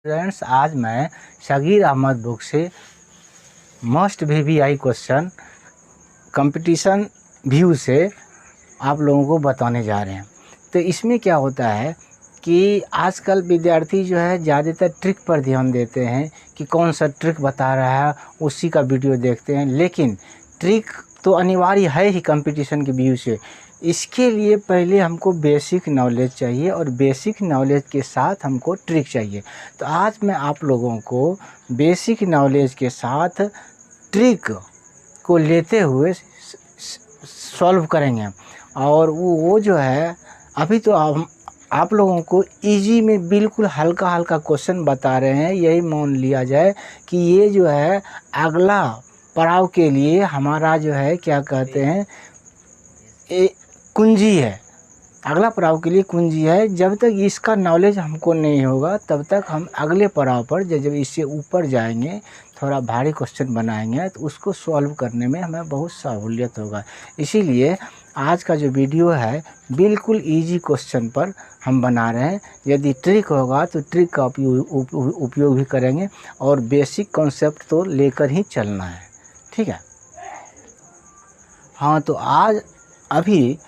Friends, आज मैं Shagir Ahmad book से must VVI question competition view से आप लोगों को बताने जा रहे हैं। तो इसमें क्या होता है कि आजकल विद्यार्थी जो है ज़्यादातर ट्रिक पर ध्यान देते हैं कि कौन सा ट्रिक बता रहा है उसी का वीडियो देखते हैं, लेकिन ट्रिक तो अनिवार्य है ही कंपटीशन के व्यू से। इसके लिए पहले हमको बेसिक नॉलेज चाहिए और बेसिक नॉलेज के साथ हमको ट्रिक चाहिए। तो आज मैं आप लोगों को बेसिक नॉलेज के साथ ट्रिक को लेते हुए सॉल्व करेंगे। और वो जो है अभी तो आप लोगों को इजी में बिल्कुल हल्का हल्का क्वेश्चन बता रहे हैं। यही मान लिया जाए कि ये जो है अगला पड़ाव के लिए हमारा जो है क्या कहते हैं कुंजी है। अगला पड़ाव के लिए कुंजी है। जब तक इसका नॉलेज हमको नहीं होगा तब तक हम अगले पड़ाव पर जब इससे ऊपर जाएंगे, थोड़ा भारी क्वेश्चन बनाएंगे तो उसको सॉल्व करने में हमें बहुत सहूलियत होगा। इसीलिए आज का जो वीडियो है बिल्कुल इजी क्वेश्चन पर हम बना रहे हैं। यदि ट्रिक होगा तो ट्रिक का उपयोग भी करेंगे और बेसिक कॉन्सेप्ट तो लेकर ही चलना है, ठीक है। हाँ, तो आज अभी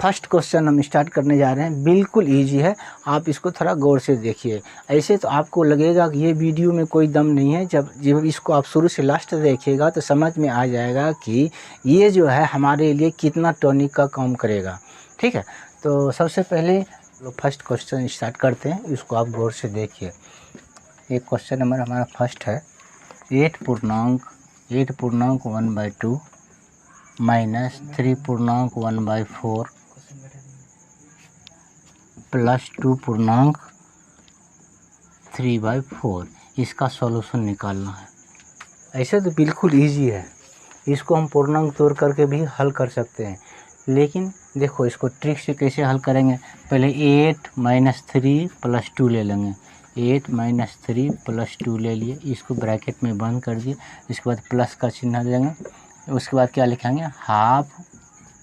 फर्स्ट क्वेश्चन हम स्टार्ट करने जा रहे हैं। बिल्कुल इजी है, आप इसको थोड़ा गौर से देखिए। ऐसे तो आपको लगेगा कि ये वीडियो में कोई दम नहीं है। जब इसको आप शुरू से लास्ट देखिएगा तो समझ में आ जाएगा कि ये जो है हमारे लिए कितना टॉनिक का काम करेगा, ठीक है। तो सबसे पहले फर्स्ट क्वेश्चन स्टार्ट करते हैं, इसको आप गौर से देखिए। एक क्वेश्चन नंबर हमारा फर्स्ट है 8 पूर्णांक 1/2 माइनस 3 पूर्णांक 1/4 प्लस 2 पूर्णांक 3/4। इसका सॉल्यूशन निकालना है। ऐसे तो बिल्कुल इजी है, इसको हम पूर्णांक तोड़ करके भी हल कर सकते हैं। लेकिन देखो इसको ट्रिक से कैसे हल करेंगे। पहले 8 - 3 + 2 ले लेंगे। 8 - 3 + 2 ले लिए, इसको ब्रैकेट में बंद कर दिए। इसके बाद प्लस का चिन्ह लेंगे। उसके बाद क्या लिखेंगे, हाफ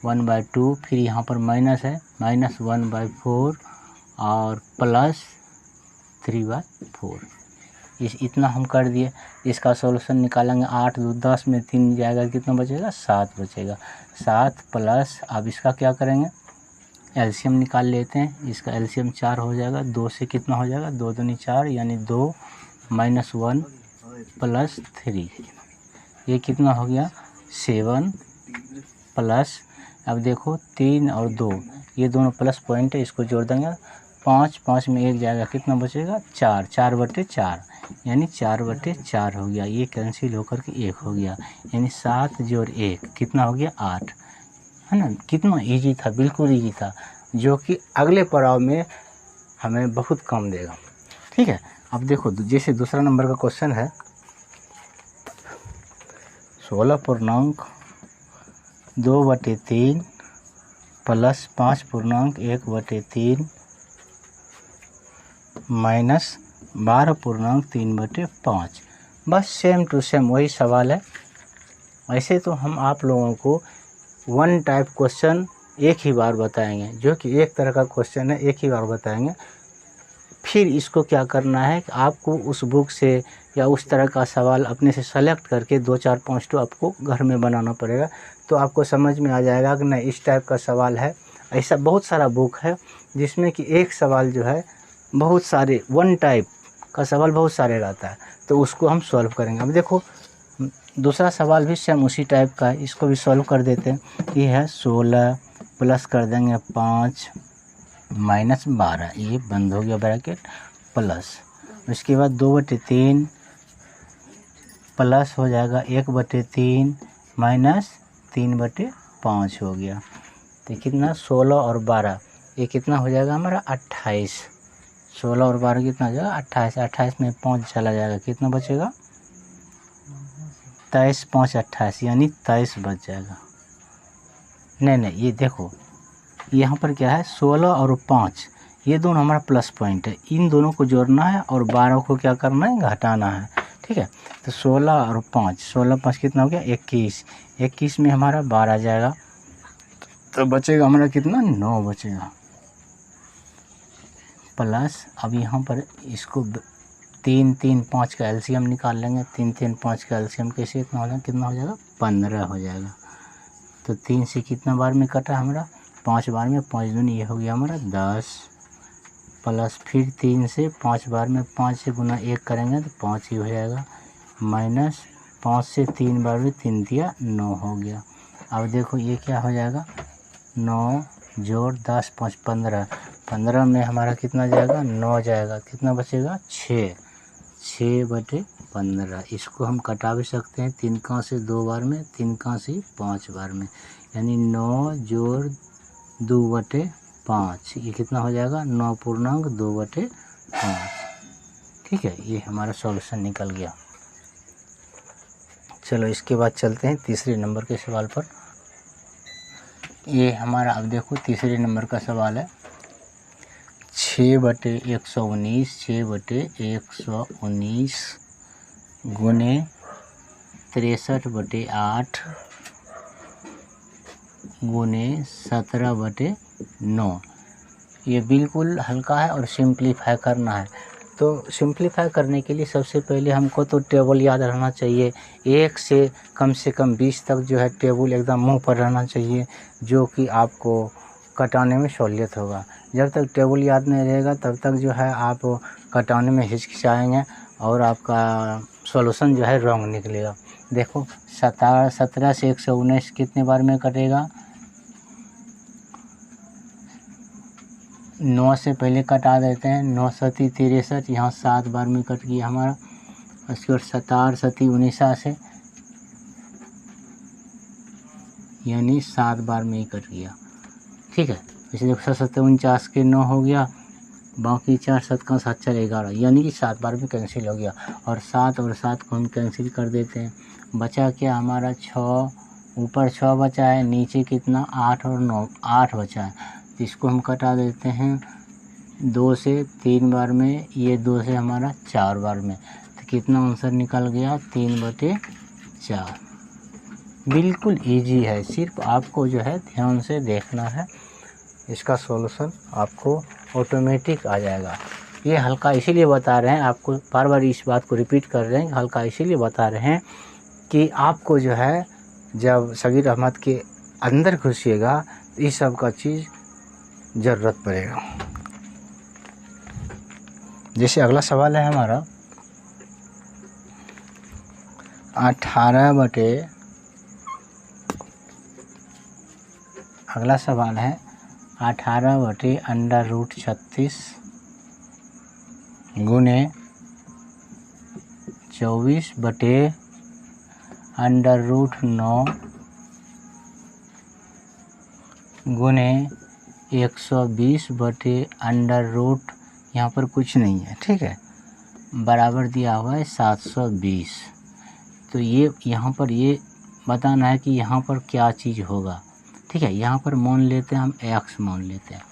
1/2, फिर यहाँ पर माइनस है, -1/4 और प्लस 3/4। इतना हम कर दिए। इसका सॉल्यूशन निकालेंगे। 8 2 10 में 3 जाएगा, कितना बचेगा, 7 बचेगा। 7 प्लस, अब इसका क्या करेंगे, एलसीएम निकाल लेते हैं। इसका एलसीएम 4 हो जाएगा। 2 से कितना हो जाएगा, 2 दूनी 4, यानी 2 - 1 + 3, ये कितना हो गया, 7 प्लस, अब देखो 3 और 2 ये दोनों प्लस पॉइंट है, इसको जोड़ देंगे। 5 में 1 जाएगा, कितना बचेगा, 4 4/4, यानी 4/4 हो गया। ये कैंसिल होकर के 1 हो गया, यानी 7 जोड़ 1 कितना हो गया, 8, है ना। कितना इजी था, बिल्कुल इजी था, जो कि अगले पड़ाव में हमें बहुत कम देगा, ठीक है। अब देखो जैसे दूसरा नंबर का क्वेश्चन है 16 पूर्णांक 2/3 प्लस 5 पूर्णांक 1/3 माइनस 12 पूर्णांक 3/5। बस सेम टू सेम वही सवाल है। ऐसे तो हम आप लोगों को वन टाइप क्वेश्चन एक ही बार बताएंगे, जो कि एक तरह का क्वेश्चन है, एक ही बार बताएंगे। फिर इसको क्या करना है कि आपको उस बुक से या उस तरह का सवाल अपने से सेलेक्ट करके 2 4 5 तो आपको घर में बनाना पड़ेगा। तो आपको समझ में आ जाएगा कि नहीं, इस टाइप का सवाल है। ऐसा बहुत सारा बुक है जिसमें कि एक सवाल जो है बहुत सारे, वन टाइप का सवाल बहुत सारे रहता है, तो उसको हम सॉल्व करेंगे। अब देखो दूसरा सवाल भी सेम उसी टाइप का है, इसको भी सॉल्व कर देते हैं। ये है 16 प्लस कर देंगे 5 माइनस 12, ये बंद हो गया ब्रैकेट, प्लस उसके बाद 2/3 प्लस हो जाएगा 1/3 माइनस 3/5 हो गया। तो कितना, 16 और 12, ये कितना हो जाएगा हमारा 28। 16 और 12 कितना हो जाएगा, 28। 28 में 5 चला जाएगा, कितना बचेगा, 23 5 28, यानी 23 बच जाएगा। नहीं, ये देखो यहाँ पर क्या है, 16 और 5 ये दोनों हमारा प्लस पॉइंट है, इन दोनों को जोड़ना है और 12 को क्या करना है, घटाना है, ठीक है। तो 16 और 5, 16 5 कितना हो गया, 21। 21 में हमारा 12 जाएगा, तो बचेगा हमारा कितना, 9 बचेगा। प्लस अब यहाँ पर इसको 3 3 5 का एलसीएम निकाल लेंगे। 3 3 5 का एलसीएम कैसे कितना हो जाएगा 15 हो जाएगा। तो 3 से कितना बार में कटा हमारा 5 बार में, 5 दूनी ये हो गया हमारा 10, प्लस फिर 3 से 5 बार में 5 से गुना 1 करेंगे तो 5 ही हो जाएगा, माइनस 5 से 3 बार में 3 दिया 9 हो गया। अब देखो ये क्या हो जाएगा 9 जोड़ 10 5 15, 15 में हमारा कितना जाएगा 9 जाएगा, कितना बचेगा 6/15। इसको हम कटा भी सकते हैं 3 का से 2 बार में, 3 का से 5 बार में, यानी 9 जोड़ 2/5, ये कितना हो जाएगा 9.2/5। ठीक है, ये हमारा सॉल्यूशन निकल गया। चलो इसके बाद चलते हैं तीसरे नंबर के सवाल पर। ये हमारा अब देखो तीसरे नंबर का सवाल है 6/119, 6/119 गुने 63/8 गुने 17/9। ये बिल्कुल हल्का है और सिंप्लीफाई करना है। तो सिंप्लीफाई करने के लिए सबसे पहले हमको तो टेबल याद रहना चाहिए। 1 से कम 20 तक जो है टेबल एकदम मुंह पर रहना चाहिए, जो कि आपको कटाने में सहूलियत होगा। जब तक टेबल याद नहीं रहेगा तब तक जो है आप कटाने में हिचकिचाएंगे और आपका सॉल्यूशन जो है रॉन्ग निकलेगा। देखो 17 से 119 कितने बार में कटेगा, 9 से पहले कटा देते हैं, 9 सती 63, यहाँ 7 बार में कट गया हमारा। उसके बाद 17 सती 19 से, यानी 7 बार में ही कट गया। ठीक है, इसलिए 7 के 9 हो गया, बाकी 4 7 का 7 4 11, यानी कि 7 बार में कैंसिल हो गया। और 7 और 7 को हम कैंसिल कर देते हैं, बचा क्या हमारा 6, ऊपर 6 बचा है, नीचे कितना 8 और 9, 8 बचा है। इसको हम कटा देते हैं 2 से 3 बार में, ये 2 से हमारा 4 बार में, तो कितना आंसर निकल गया 3/4। बिल्कुल इजी है, सिर्फ आपको जो है ध्यान से देखना है, इसका सॉल्यूशन आपको ऑटोमेटिक आ जाएगा। ये हल्का इसीलिए बता रहे हैं, आपको बार बार इस बात को रिपीट कर रहे हैं, हल्का इसीलिए बता रहे हैं कि आपको जो है जब सगीर अहमद के अंदर घुसिएगा इस सब का चीज़ ज़रूरत पड़ेगा। जैसे अगला सवाल है हमारा 18 अगला सवाल है 18/√36 गुने 24/√9 गुने 120/√, यहाँ पर कुछ नहीं है, ठीक है, बराबर दिया हुआ है 720। तो ये यहाँ पर ये बताना है कि यहाँ पर क्या चीज़ होगा। ठीक है, यहाँ पर मान लेते हैं हम x मान लेते हैं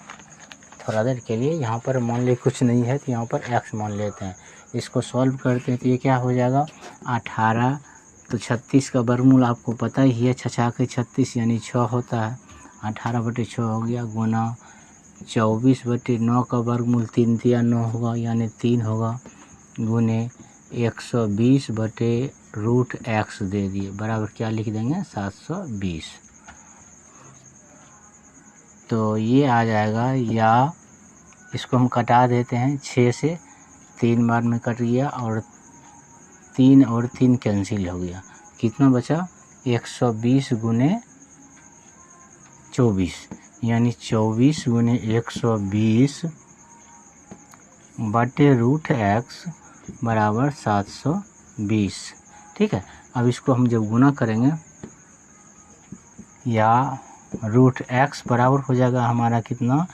थोड़ा देर के लिए, यहाँ पर मान ले कुछ नहीं है तो यहाँ पर x मान लेते हैं। इसको सॉल्व करते हैं तो ये क्या हो जाएगा 18, तो 36 का वर्गमूल आपको पता ही है, 6 के 36 यानी 6 होता है, 18/6 हो गया, गुना 24/9 का वर्गमूल 3 दिया 9 होगा, यानी 3 होगा, गुने 120/√x दे दिए, बराबर क्या लिख देंगे 720। तो ये आ जाएगा, या इसको हम कटा देते हैं, 6 से 3 बार में कट गया और 3 और 3 कैंसिल हो गया, कितना बचा 120 गुने 24, यानी 24 गुने 120/√x बराबर 720। ठीक है, अब इसको हम जब गुना करेंगे या √x बराबर हो जाएगा हमारा कितना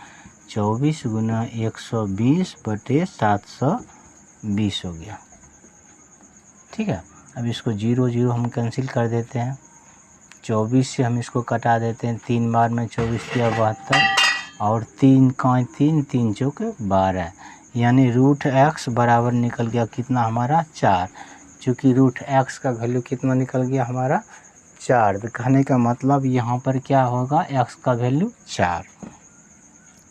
24 गुना 120/720 हो गया। ठीक है, अब इसको 0 0 हम कैंसिल कर देते हैं, 24 से हम इसको कटा देते हैं, 3 बार में 24 किया 72 और 3 का 3 3 चौके 12, यानी √x बराबर निकल गया कितना हमारा 4। चूँकि √x का वैल्यू कितना निकल गया हमारा 4, तो कहने का मतलब यहाँ पर क्या होगा x का वैल्यू 4।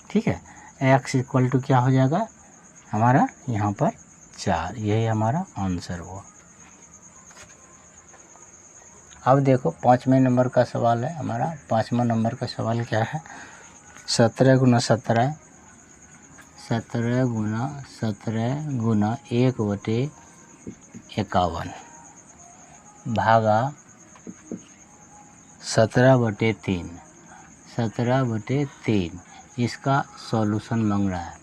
ठीक है, x इक्वल टू क्या हो जाएगा हमारा यहाँ पर 4। यही हमारा आंसर हुआ। अब देखो 5वें नंबर का सवाल है हमारा। 5वां नंबर का सवाल क्या है, 17 गुना 17 गुना 1/51 भागा 17/3 इसका सॉल्यूशन मांग रहा है।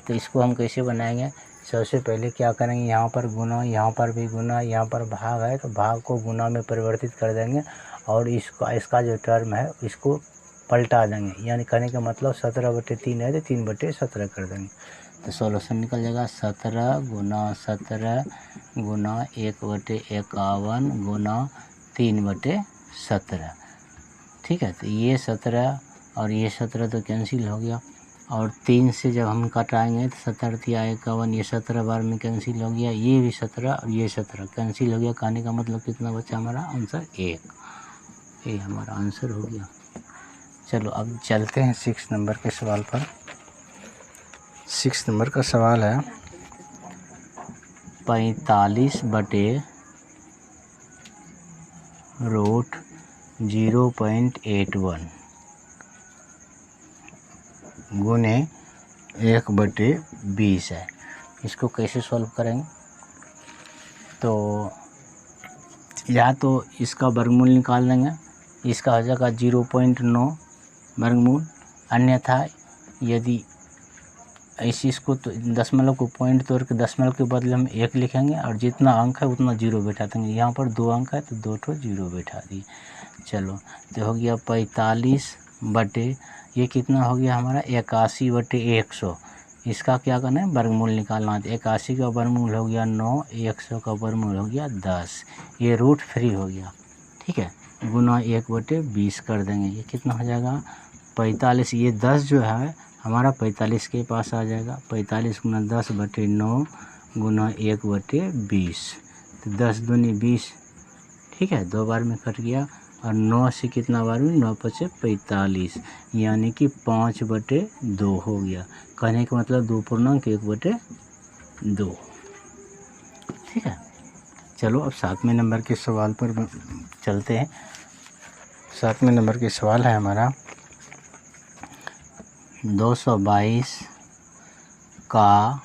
तो इसको हम कैसे बनाएंगे, सबसे पहले क्या करेंगे, यहाँ पर गुना, यहाँ पर भी गुना, यहाँ पर भाग है तो भाग को गुना में परिवर्तित कर देंगे और इसका जो टर्म है इसको पलटा देंगे। यानी कहने का मतलब 17/3 है तो 3/17 कर देंगे तो सॉल्यूशन निकल जाएगा 17 गुना 1/51 गुना 3/17। ठीक है, तो ये 17 और ये 17 तो कैंसिल हो गया और 3 से जब हम कटाएंगे तो 17×3=51, ये 17 बार में कैंसिल हो गया, ये भी 17 और ये 17 कैंसिल हो गया। कहने का मतलब कितना बचा हमारा आंसर 1। ये हमारा आंसर हो गया। चलो अब चलते हैं 6 नंबर के सवाल पर। 6 नंबर का सवाल है 45/√0.81 गुने 1/20 है। इसको कैसे सॉल्व करेंगे, तो या तो इसका वर्गमूल निकाल लेंगे, इसका हो जाएगा 0.9 वर्गमूल, अन्यथा यदि ऐसे इसको तो दशमलव को पॉइंट तोड़ के दशमलव के बदले हम 1 लिखेंगे और जितना अंक है उतना 0 बैठा देंगे। यहाँ पर 2 अंक है तो 2 ठो 0 बैठा दिए। चलो तो हो गया 45 बटे ये कितना हो गया हमारा 81/100। इसका क्या करना है, वर्गमूल निकालना है। 81 का वर्गमूल हो गया 9, 100 का वर्गमूल हो गया 10, ये रूट फ्री हो गया। ठीक है, गुना 1/20 कर देंगे, ये कितना हो जाएगा 45। ये 10 जो है हमारा 45 के पास आ जाएगा। 45 गुना 10/9 गुना 1/20 तो 10 दूनी 20। ठीक है, 2 बार में कट गया और 9 से कितना बार में 9 × 5 = 45 यानी कि 5/2 हो गया। कहने का मतलब 2.1/2। ठीक है, चलो अब 7वें नंबर के सवाल पर चलते हैं। 7वें नंबर के सवाल है हमारा 222 का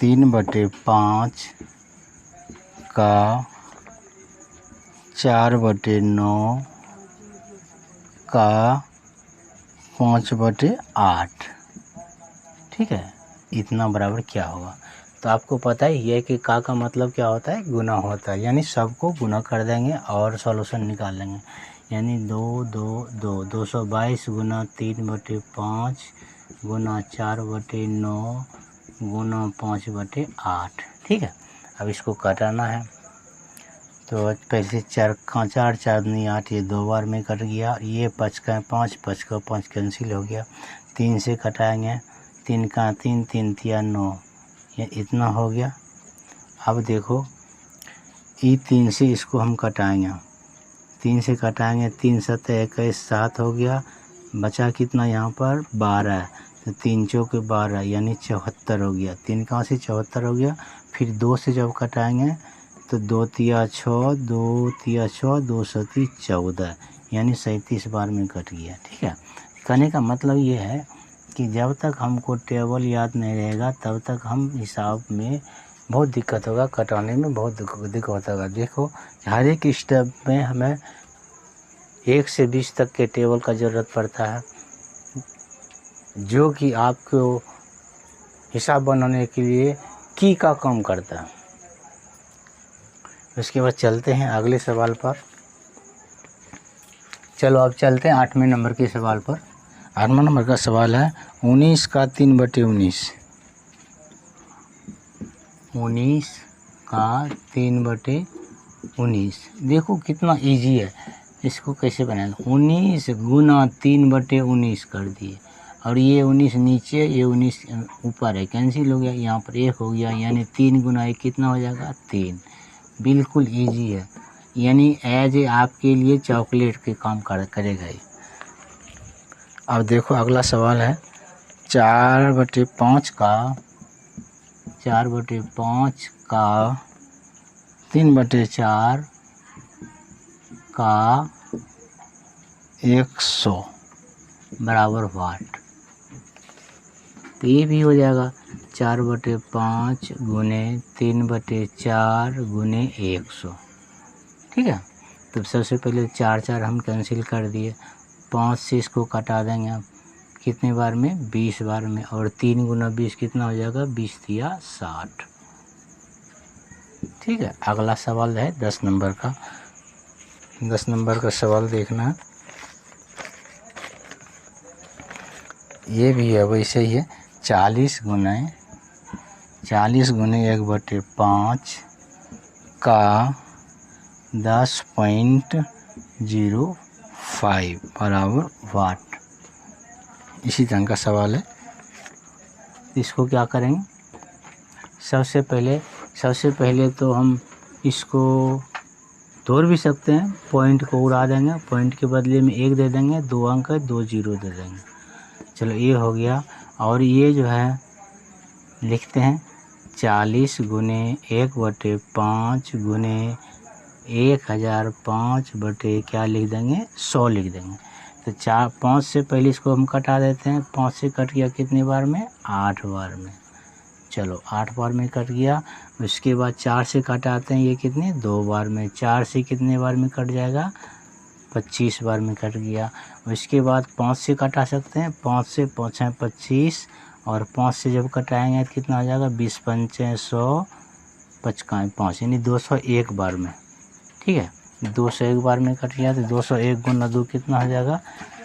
3/5 का 4/9 का 5/8। ठीक है, इतना बराबर क्या होगा। तो आपको पता ही है कि का मतलब क्या होता है, गुना होता है। यानी सबको गुना कर देंगे और सॉल्यूशन निकाल लेंगे। यानी 222 गुना 3/5 गुना 4/9 गुना 5/8। ठीक है, अब इसको काटना है तो पहले 4 दूनी 8, ये 2 बार में कट गया। ये 5 का 5 कैंसिल हो गया। 3 से कटाएंगे, 3 का 3, 3 तिया 9, ये इतना हो गया। अब देखो ये 3 से इसको हम कटाएंगे, 3 से कटाएंगे, 3 7 21 7 हो गया। बचा कितना यहाँ पर 12, तो 3 चौके 12 यानी 74 हो गया। 3 कहाँ से 74 हो गया। फिर 2 से जब कटाएंगे तो 2 तिया 6, 2 तिया 6, 2 7 14 यानी 37 बार में कट गया। ठीक है, कहने का मतलब ये है कि जब तक हमको टेबल याद नहीं रहेगा तब तक हम हिसाब में बहुत दिक्कत होगा, कटाने में बहुत दिक्कत होगा। देखो हर एक स्टेप में हमें 1 से 20 तक के टेबल का ज़रूरत पड़ता है, जो कि आपको हिसाब बनाने के लिए की का काम करता है। उसके बाद चलते हैं अगले सवाल पर। चलो अब चलते हैं 8वें नंबर के सवाल पर। 8वां नंबर का सवाल है 19 का 3/19। 19 का 3/19 देखो कितना इजी है। इसको कैसे बनाएंगे, 19 गुना 3/19 कर दिए और ये 19 नीचे, ये 19 ऊपर है, कैंसिल हो गया। यहाँ पर 1 हो गया यानी 3 गुना 1 कितना हो जाएगा 3। बिल्कुल इजी है, यानी एज ए आपके लिए चॉकलेट के काम करेगा ये। अब देखो अगला सवाल है 4/5 का 3/4 का 100 बराबर वाट। तो ये भी हो जाएगा 4/5 गुने 3/4 गुने 100। ठीक है, तो सबसे पहले 4 हम कैंसिल कर दिए, 5 से इसको कटा देंगे आप कितने बार में, 20 बार में, और 3 गुना 20 कितना हो जाएगा, 20 तिया 60। ठीक है, अगला सवाल है 10 नंबर का। 10 नंबर का सवाल देखना, ये भी है वैसे ही है। 40 गुने 1/5 का 10.05 बराबर वाट। इसी तरह का सवाल है। इसको क्या करेंगे, सबसे पहले तो हम इसको तोड़ भी सकते हैं, पॉइंट को उड़ा देंगे, पॉइंट के बदले में 1 दे देंगे, 2 अंक है 2 0 दे देंगे। चलो ये हो गया, और ये जो है लिखते हैं 40 गुने 1/5 गुने 1005 बटे क्या लिख देंगे, 100 लिख देंगे। तो 5 से पहले इसको हम कटा देते हैं, 5 से कट गया कितनी बार में, 8 बार में। चलो 8 बार में कट गया। उसके बाद 4 से कटाते हैं, ये कितने, 2 बार में। 4 से कितने बार में कट जाएगा, 25 बार में कट गया। उसके बाद 5 से कटा सकते हैं, 5 से 5 है 25, और 5 से जब कटाएंगे तो कितना हो जाएगा, 20 पंचे 100 55 5 यानी 201 बार में। ठीक है, 201 बार में कट गया, तो 201 गुना 2 कितना हो जाएगा,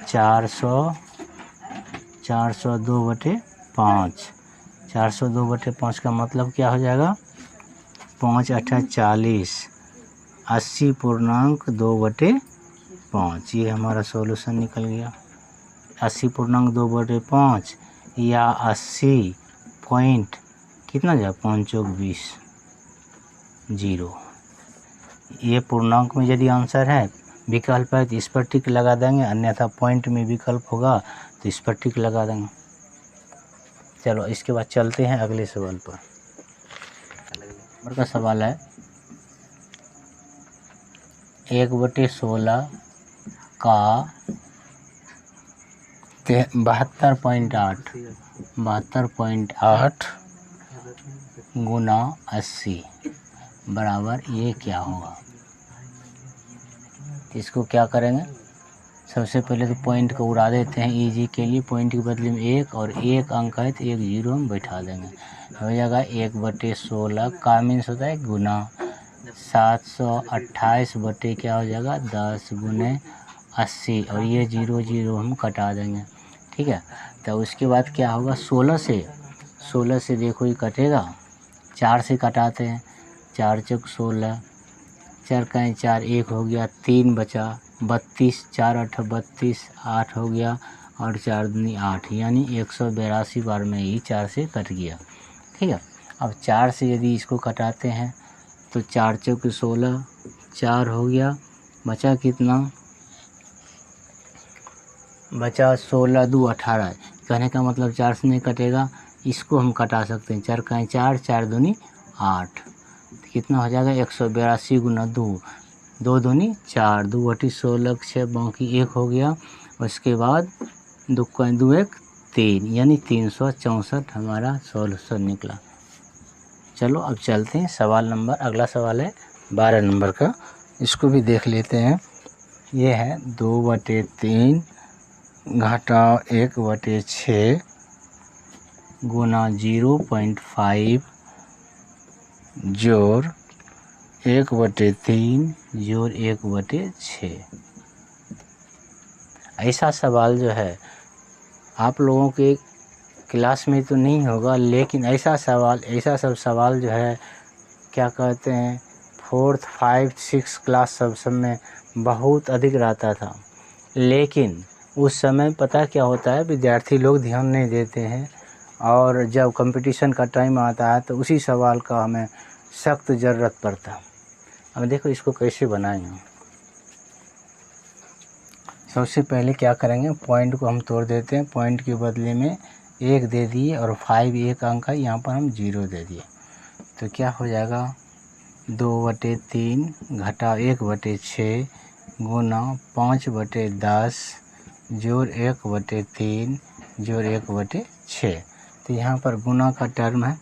402/5। 402/5 का मतलब क्या हो जाएगा, 5 8 40, 80.2/5। ये हमारा सॉल्यूशन निकल गया। 80.2/5 या 80 पॉइंट कितना जाए, 5 चौक 20 0। ये पूर्णांक में यदि आंसर है, विकल्प है तो इस पर टिक लगा देंगे, अन्यथा पॉइंट में विकल्प होगा तो इस पर टिक लगा देंगे। चलो इसके बाद चलते हैं अगले सवाल पर। नंबर का सवाल है 1/16 का 72.8 गुना 80 बराबर ये क्या होगा। इसको क्या करेंगे, सबसे पहले तो पॉइंट को उड़ा देते हैं इजी के लिए, पॉइंट के बदले में 1 और 1 अंक है तो 1 0 हम बैठा देंगे। हो जाएगा 1/16 का मीन्स होता है गुना 728 बटे क्या हो जाएगा 10 गुने 80, और ये 0 0 हम कटा देंगे। ठीक है, तो उसके बाद क्या होगा, 16 से देखो ये कटेगा, 4 से कटाते हैं, 4 चौक 16, 4 का 4 1 हो गया, 3 बचा 32, 4 8 32, 8 हो गया, और 4 दूनी 8 यानी 182 बार में ही 4 से कट गया। ठीक है, अब 4 से यदि इसको कटाते हैं तो 4 चौक 16, 4 हो गया, बचा कितना, बचा 16 2 18। कहने का मतलब 4 से नहीं कटेगा, इसको हम कटा सकते हैं, 4 का 4, 4 दूनी 8, कितना हो जाएगा 182 गुना 2, 2 दूनी 4, 2 बटी 16 6 बाकी 1 हो गया। उसके बाद 2 का 2 1 3 यानी 364 हमारा सॉल्यूशन निकला। चलो अब चलते हैं सवाल नंबर, अगला सवाल है 12 नंबर का, इसको भी देख लेते हैं। ये है 2/3 घटाव 1/6 गुना 0.5 जोड़ 1/3 जोड़ 1/6। ऐसा सवाल जो है आप लोगों के क्लास में तो नहीं होगा, लेकिन ऐसा सब सवाल जो है क्या कहते हैं 4th 5th 6th क्लास सब में बहुत अधिक रहता था। लेकिन उस समय पता क्या होता है, विद्यार्थी लोग ध्यान नहीं देते हैं, और जब कंपटीशन का टाइम आता है तो उसी सवाल का हमें सख्त ज़रूरत पड़ता है। अब देखो इसको कैसे बनाएंगे। सबसे पहले क्या करेंगे, पॉइंट को हम तोड़ देते हैं। पॉइंट के बदले में 1 दे दिए और 5 एक अंक है, यहाँ पर हम 0 दे दिए। तो क्या हो जाएगा, 2/3 घटा 1/6 गुना 5/10 जोड़ 1/3 जोड़ 1/6। तो यहाँ पर गुना का टर्म है,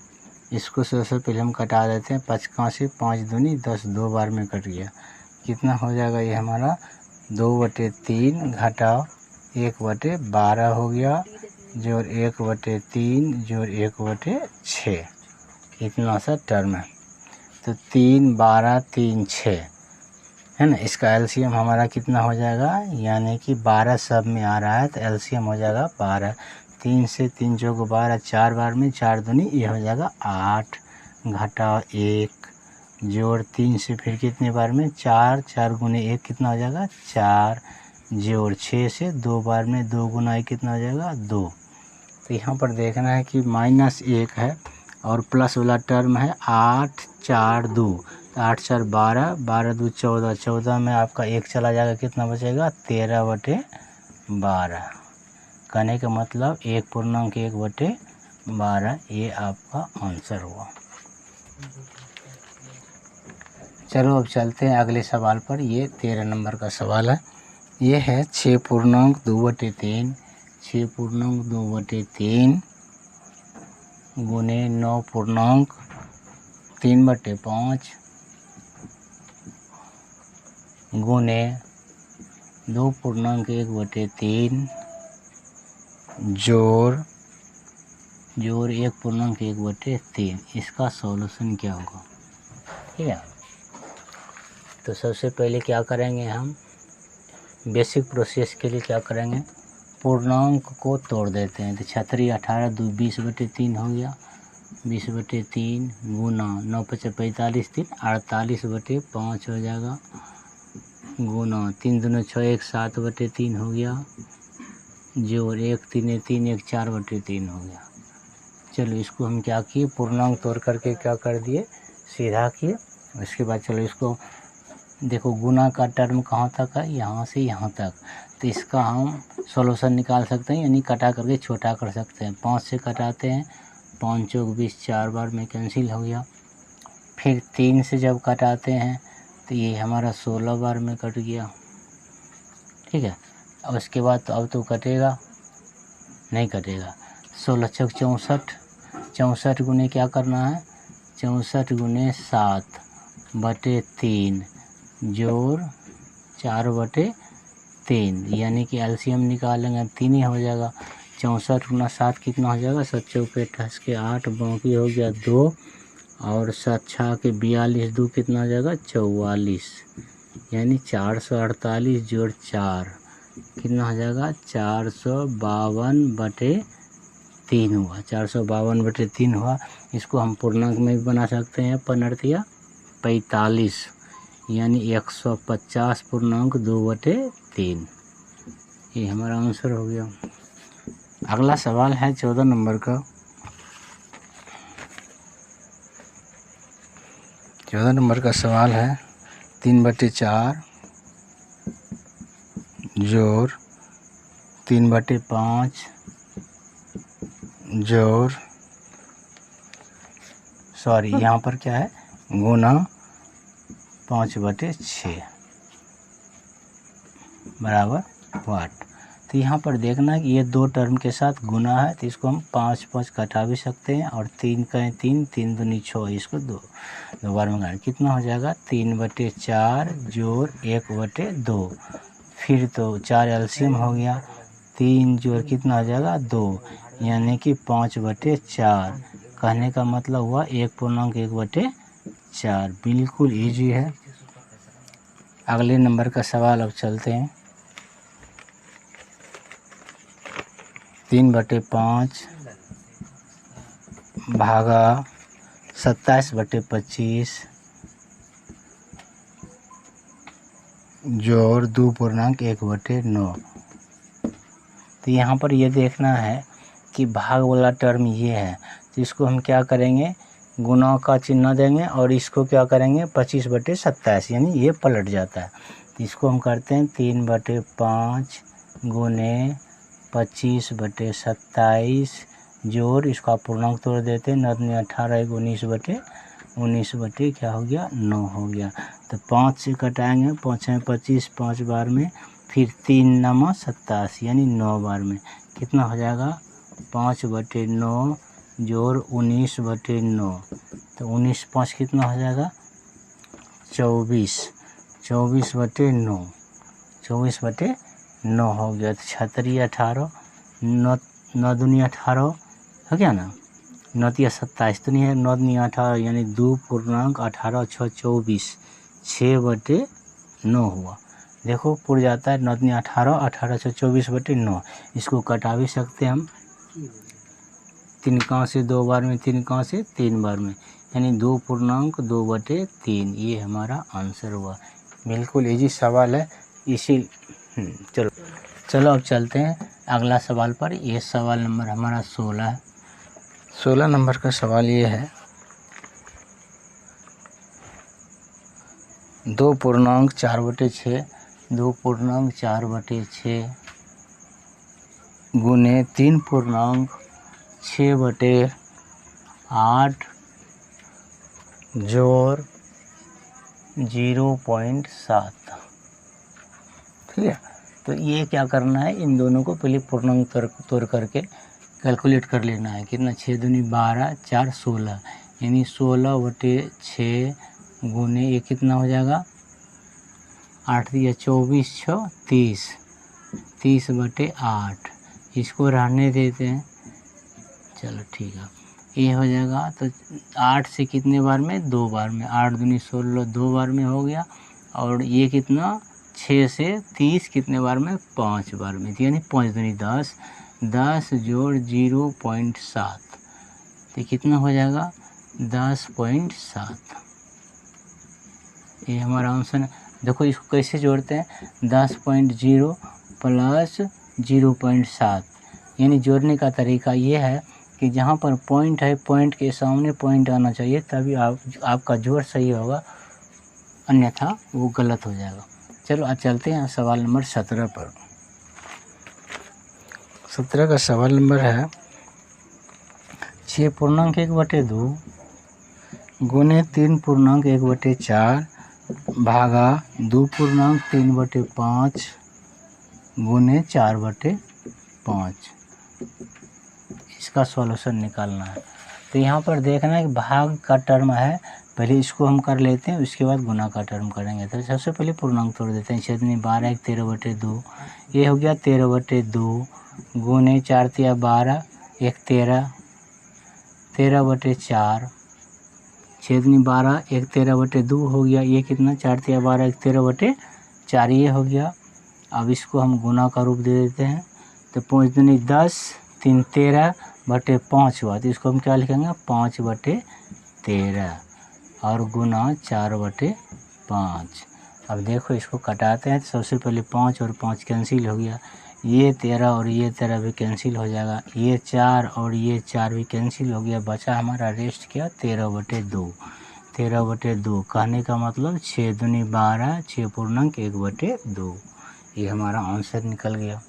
इसको सबसे पहले हम कटा देते हैं। 5 से 5 दूनी 10, 2 बार में कट गया। कितना हो जाएगा ये हमारा, 2/3 घटा 1/12 हो गया जोड़ 1/3 जोड़ 1/6, इतना सा टर्म है। तो 3 12 3 6 है ना। इसका एलसीएम हमारा कितना हो जाएगा, यानी कि 12 सब में आ रहा है तो एलसीएम हो जाएगा 12। 3 से 3 चौक 12, 4 बार में 4 दूनी ये हो जाएगा 8 घटा 1 जोड़ 3 से फिर कितने बार में 4, 4 गुने 1 कितना हो जाएगा 4 जोड़ 6 से 2 बार में 2 गुना 1 कितना हो जाएगा 2। तो यहाँ पर देखना है कि -1 है और प्लस वाला टर्म है 8 4 2, तो 8 4 12, 12 2 14, 14 में आपका 1 चला जाएगा, कितना बचेगा 13/12। कहने का मतलब 1.1/12 ये आपका आंसर हुआ। चलो अब चलते हैं अगले सवाल पर। ये 13 नंबर का सवाल है। ये है 6.2/3 6.2/3 गुने 9.3/5 गुने 2.1/3 जोड़ 1.1/3। इसका सॉल्यूशन क्या होगा, ठीक है। तो सबसे पहले क्या करेंगे, हम बेसिक प्रोसेस के लिए क्या करेंगे, पूर्णांक को तोड़ देते हैं। तो 36 18 2 20/3 हो गया, 20/3 गुना 9 5 45 3 48/5 हो जाएगा गुना 3 दूनी 6 1 7/3 हो गया जोड़ 1 3 3 1 4/3 हो गया। चलो इसको हम क्या किए, पूर्णांक तोड़ करके क्या कर दिए, सीधा किए। उसके बाद चलो इसको देखो, गुना का टर्म कहाँ तक है, यहाँ से यहाँ तक। तो इसका हम सॉल्यूशन निकाल सकते हैं, यानी कटा करके छोटा कर सकते हैं। 5 से कटाते हैं, 5 चौक 20, 4 बार में कैंसिल हो गया। फिर 3 से जब कटाते हैं तो ये हमारा 16 बार में कट गया, ठीक है। अब उसके बाद तो अब तो कटेगा नहीं, कटेगा। 16 चौक 64, 64 गुने क्या करना है, 64 गुने 7/3 जोड़ 4/3, यानी कि एलसीएम निकालेंगे 3 ही हो जाएगा। 64 गुना 7 कितना हो जाएगा, 7 चौक 28 के 8, बाकी हो गया 2 और 7 6 के 42, 2 कितना हो जाएगा 44, यानी 448 जोड़ 4 कितना हो जाएगा 452/3 हुआ। 452/3 हुआ। इसको हम पूर्णांक में भी बना सकते हैं, 45 यानी 150.2/3। ये हमारा आंसर हो गया। अगला सवाल है 14 नंबर का। 14 नंबर का सवाल है 3/4 जोड़ 3/5 जोड़ यहाँ पर क्या है, गुना 5/6 बराबर वाट। तो यहाँ पर देखना कि ये 2 टर्म के साथ गुना है, तो इसको हम 5 5 कटा भी सकते हैं और 3 का 3 3 दूनी 6, इसको 2 बार में गाड़, कितना हो जाएगा 3/4 जोड़ 1/2। फिर तो 4 एलसीएम हो गया, 3 जोड़ कितना हो जाएगा 2, यानी कि 5/4। कहने का मतलब हुआ 1.1/4। बिल्कुल इजी है। अगले नंबर का सवाल अब चलते हैं। 3/5 भागा 27/25 जोड़ 2.1/9। तो यहाँ पर ये देखना है कि भाग वाला टर्म ये है, तो इसको हम क्या करेंगे, गुना का चिन्ह देंगे और इसको क्या करेंगे 25/27, यानी ये पलट जाता है। तो इसको हम करते हैं 3/5 गुने 25/27 जोड़, इसको आप पूर्णांक तोड़ देते हैं, 9 दूनी 18 19 बटे क्या हो गया 9 हो गया। तो 5 से कटाएंगे, 5 में 25, 5 बार में, फिर 3 9 87 यानी 9 बार में कितना हो जाएगा 5/9 जोड़ 19/9। तो 19 5 कितना हो जाएगा 24, 24/9, 24/9 हो गया। तो 36 18 9 दूनी 18 हो गया ना, 9 तिया 27 तो नहीं है, 9 दूनी 18 यानी 2.18 6 24, 6/9 हुआ। देखो पुर जाता है, 9 दूनी 18, 18 6 24/9। इसको कटा भी सकते हैं हम 3 गाँव से 2 बार में, 3 गाँव से 3 बार में, यानी 2.2/3। ये हमारा आंसर हुआ। बिल्कुल इजी सवाल है, इसी चलो अब चलते हैं अगला सवाल पर। ये सवाल नंबर हमारा 16 है। 16 नंबर का सवाल ये है, 2.4/6 2.4/6 गुने 3.6/8 जोड़ 0.7। ठीक है, तो ये क्या करना है, इन दोनों को पहले पूर्णांक तोड़ करके कैलकुलेट कर लेना है। कितना 6 दूनी 12 4 16 यानी 16/6 गुने ये कितना हो जाएगा 8 दिया 24 6 30, 30/8। इसको रहने देते हैं, चलो ठीक है, ये हो जाएगा। तो 8 से कितने बार में 2 बार में, 8 दूनी 16 2 बार में हो गया। और ये कितना 6 से 30 कितने बार में 5 बार में, यानी 5 दूनी 10, 10 जोड़ 0.7, तो कितना हो जाएगा 10.7। ये हमारा आंसर है। देखो इसको कैसे जोड़ते हैं, 10.0 प्लस 0.7, यानी जोड़ने का तरीका ये है कि जहाँ पर पॉइंट है पॉइंट के सामने पॉइंट आना चाहिए, तभी आपका जोड़ सही होगा, अन्यथा वो गलत हो जाएगा। चलो आज चलते हैं सवाल नंबर 17 पर। 17 का सवाल नंबर है 6.1/2 गुने 3.1/4 भागा 2.3/5 गुने 4/5। इसका सॉल्यूशन निकालना है। तो यहाँ पर देखना है कि भाग का टर्म है, पहले इसको हम कर लेते हैं, उसके बाद गुना का टर्म करेंगे। तो सबसे पहले पूर्णांक तोड़ देते हैं। 6 दूनी 12 1 13/2, ये हो गया 13/2 गुने 4 तिया 12 1 13, 13/4, 6 दूनी 12 1 13/2 हो गया। ये कितना 4 तिया 12 1 13/4 ये हो गया। अब इसको हम गुना का रूप दे देते हैं। तो 5 दूनी 10 3 13/5 हुआ, तो इसको हम क्या लिखेंगे 5/13 और गुना 4/5। अब देखो इसको कटाते हैं, तो सबसे पहले 5 और 5 कैंसिल हो गया, ये 13 और ये 13 भी कैंसिल हो जाएगा, ये 4 और ये 4 भी कैंसिल हो गया, बचा हमारा रेस्ट क्या 13/2। 13/2 कहने का मतलब 6 दूनी 12 6.1/2, ये हमारा आंसर निकल गया।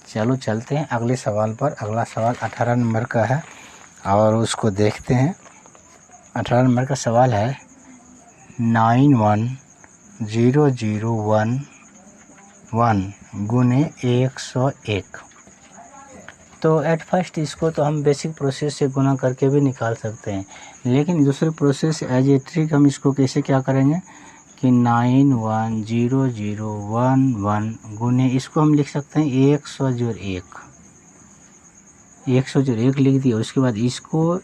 चलो चलते हैं अगले सवाल पर। अगला सवाल 18 नंबर का है और उसको देखते हैं। 18 नंबर का सवाल है 910011 गुने 101। तो एट फर्स्ट इसको तो हम बेसिक प्रोसेस से गुना करके भी निकाल सकते हैं, लेकिन दूसरे प्रोसेस एज ए ट्रिक हम इसको कैसे क्या करेंगे कि 910011 गुने, इसको हम लिख सकते हैं 100 जोड़ 1 लिख दिया। उसके बाद इसको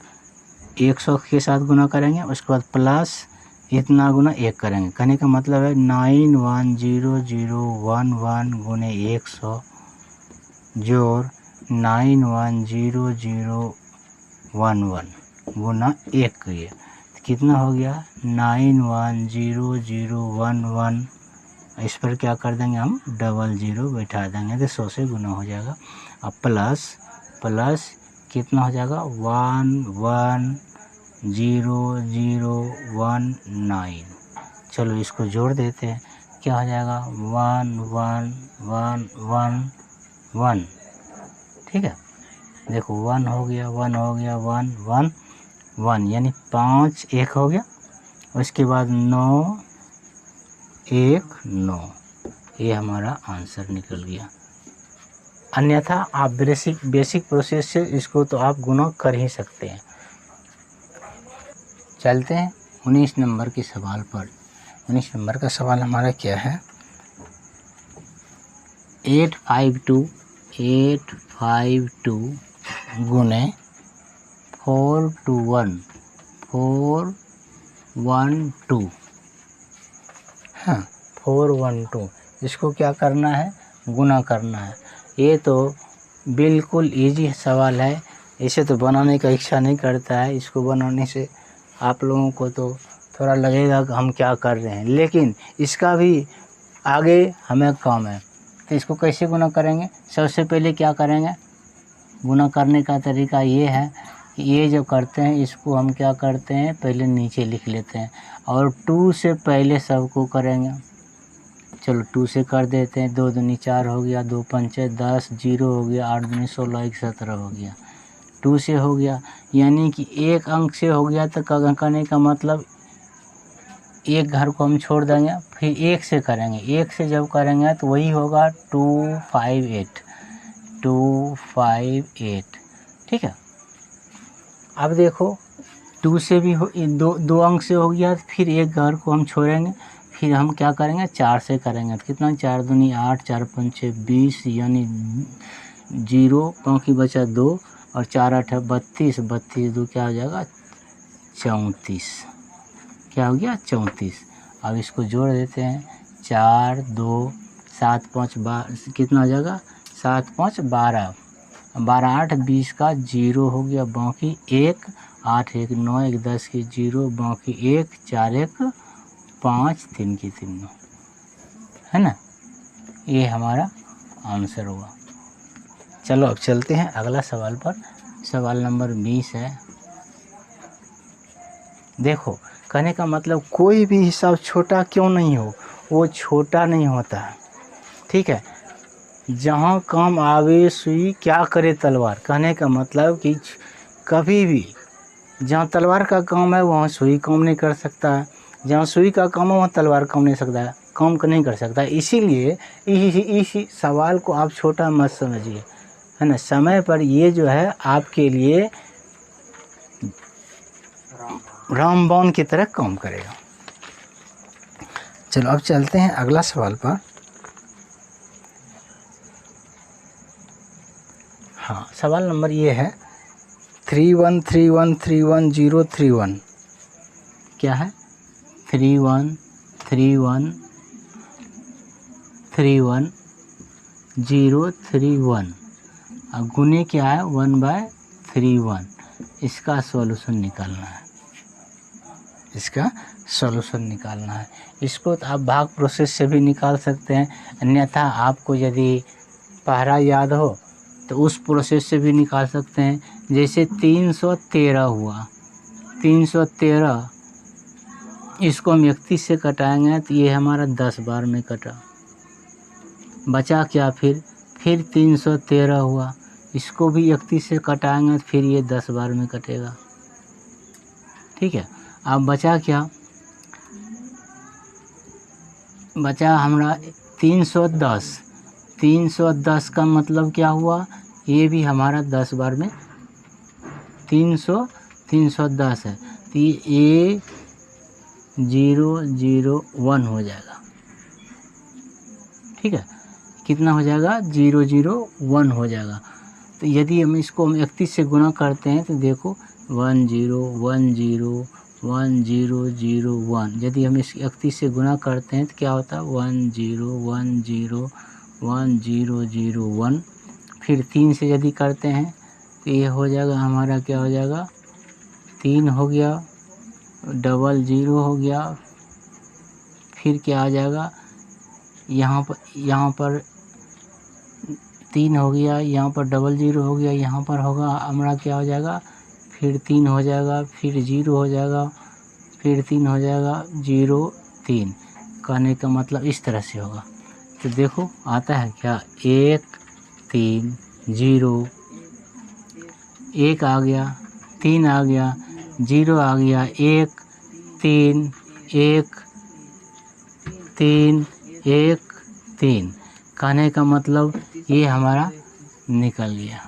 100 के साथ गुना करेंगे, उसके बाद प्लस इतना गुना 1 करेंगे। कहने का मतलब है 910011 गुने 100 जोड़ 910011 गुना 1 करिए, कितना हो गया 910011। इस पर क्या कर देंगे हम 00 बैठा देंगे, तो 100 से गुना हो जाएगा। अब प्लस कितना हो जाएगा 110019। चलो इसको जोड़ देते हैं। क्या हो जाएगा 1 1 1 1 1। ठीक है, देखो 1 हो गया 1 हो गया 1 1 1, यानी 5 1 हो गया। उसके बाद 9 1 9, ये हमारा आंसर निकल गया। अन्यथा आप बेसिक प्रोसेस से इसको तो आप गुना कर ही सकते हैं। चलते हैं 19 नंबर के सवाल पर। 19 नंबर का सवाल हमारा क्या है, 852 गुने 421 412, हाँ 412, इसको क्या करना है, गुना करना है। ये तो बिल्कुल इजी सवाल है, इसे तो बनाने का इच्छा नहीं करता है। इसको बनाने से आप लोगों को तो थोड़ा लगेगा कि हम क्या कर रहे हैं, लेकिन इसका भी आगे हमें काम है। तो इसको कैसे गुना करेंगे, सबसे पहले क्या करेंगे, गुना करने का तरीका ये है कि ये जो करते हैं इसको हम क्या करते हैं, पहले नीचे लिख लेते हैं और 2 से पहले सबको करेंगे। चलो 2 से कर देते हैं, 2 दूनी 4 हो गया, 2 पंचे 10, 0 हो गया, 8 दूनी 16, 1 17 हो गया। 2 से हो गया, यानी कि एक अंक से हो गया तो करने का मतलब एक घर को हम छोड़ देंगे, फिर 1 से करेंगे। 1 से जब करेंगे तो वही होगा 258। ठीक है, अब देखो 2 से भी हो, दो अंक से हो गया, फिर एक घर को हम छोड़ेंगे, फिर हम क्या करेंगे 4 से करेंगे। तो कितना, 4 दूनी 8, 4 पंचे 20, यानी 0, बाकी बचा 2 और 4 8 32, 32 2 क्या हो जाएगा 34, क्या हो गया 34। अब इसको जोड़ देते हैं, 4 2 7 5 12, कितना हो जाएगा 7 5 12, 12 8 20 का 0 हो गया, बाकी 1 8 1 9 1 10 की 0, बाकी 1 4 1 5 3 की 3, है ना। ये हमारा आंसर हुआ। चलो अब चलते हैं अगला सवाल पर। सवाल नंबर 20 है। देखो, कहने का मतलब कोई भी हिसाब छोटा क्यों नहीं हो, वो छोटा नहीं होता है। ठीक है, जहाँ काम आवे सुई क्या करे तलवार, कहने का मतलब कि कभी भी जहाँ तलवार का काम है वहाँ सुई काम नहीं कर सकता है, जहाँ सुई का काम है वहाँ तलवार काम नहीं सकता है, काम नहीं कर सकता है। इसीलिए इस सवाल को आप छोटा मत समझिए, है ना। समय पर ये जो है आपके लिए रामबाण की तरह काम करेगा। चलो अब चलते हैं अगला सवाल पर। हाँ, सवाल नंबर ये है 313131 क्या है, 313131 और गुने क्या है 1/31। इसका सॉल्यूशन निकालना है, इसका सॉल्यूशन निकालना है। इसको तो आप भाग प्रोसेस से भी निकाल सकते हैं, अन्यथा आपको यदि पहरा याद हो तो उस प्रोसेस से भी निकाल सकते हैं। जैसे 313 हुआ, 313 इसको हम 31 से कटाएंगे तो ये हमारा 10 बार में कटा, बचा क्या, फिर 313 हुआ, इसको भी 31 से कटाएंगे तो फिर ये 10 बार में कटेगा। ठीक है, अब बचा क्या, बचा हमारा 310। 310 का मतलब क्या हुआ, ये भी हमारा 10 बार में 310 है, तो ये 001 हो जाएगा। ठीक है, कितना हो जाएगा 001 हो जाएगा। तो यदि हम इसको 31 से गुना करते हैं तो देखो 101001। यदि हम इस 31 से गुना करते हैं तो क्या होता है 10101001। फिर 3 से यदि करते हैं तो ये हो जाएगा हमारा, क्या हो जाएगा 3 हो गया, 00 हो गया, फिर क्या आ जाएगा यहाँ पर 3 हो गया, यहाँ पर 00 हो गया, यहाँ पर होगा हमारा क्या हो जाएगा, फिर 3 हो जाएगा, फिर 0 हो जाएगा, फिर 3 हो जाएगा 0 3। कहने का मतलब इस तरह से होगा। तो देखो आता है क्या, 1 3 0, 1 आ गया, 3 आ गया, 0 आ गया, 1 3 1 3 1 3। कहने का मतलब ये हमारा निकल गया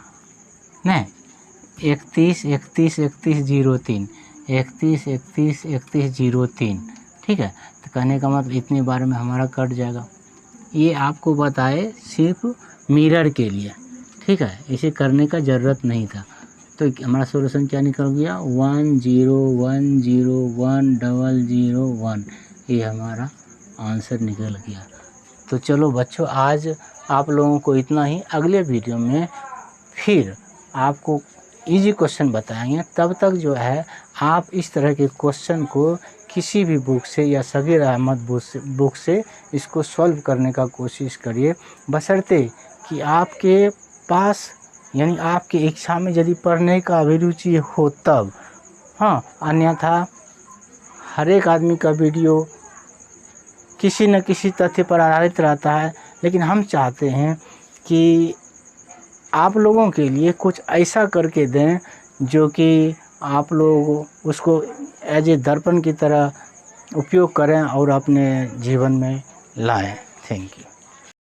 नहीं, 31 31 31 03, 31 31 31 03। ठीक है, तो कहने का मतलब इतनी बार में हमारा कट जाएगा। ये आपको बताए सिर्फ मिरर के लिए, ठीक है, इसे करने का ज़रूरत नहीं था। तो हमारा सॉल्यूशन क्या निकल गया, 1 0 1 0 1 0 0 1। ये हमारा आंसर निकल गया। तो चलो बच्चों, आज आप लोगों को इतना ही। अगले वीडियो में फिर आपको इजी क्वेश्चन बताएंगे। तब तक जो है आप इस तरह के क्वेश्चन को किसी भी बुक से या सगीर अहमद बुक से इसको सॉल्व करने का कोशिश करिए, बशर्ते कि आपके पास यानी आपके इच्छा में यदि पढ़ने का अभिरुचि हो तब। हाँ, अन्यथा हर एक आदमी का वीडियो किसी न किसी तथ्य पर आधारित रहता है, लेकिन हम चाहते हैं कि आप लोगों के लिए कुछ ऐसा करके दें जो कि आप लोग उसको एज ए दर्पण की तरह उपयोग करें और अपने जीवन में लाएं। Thank you.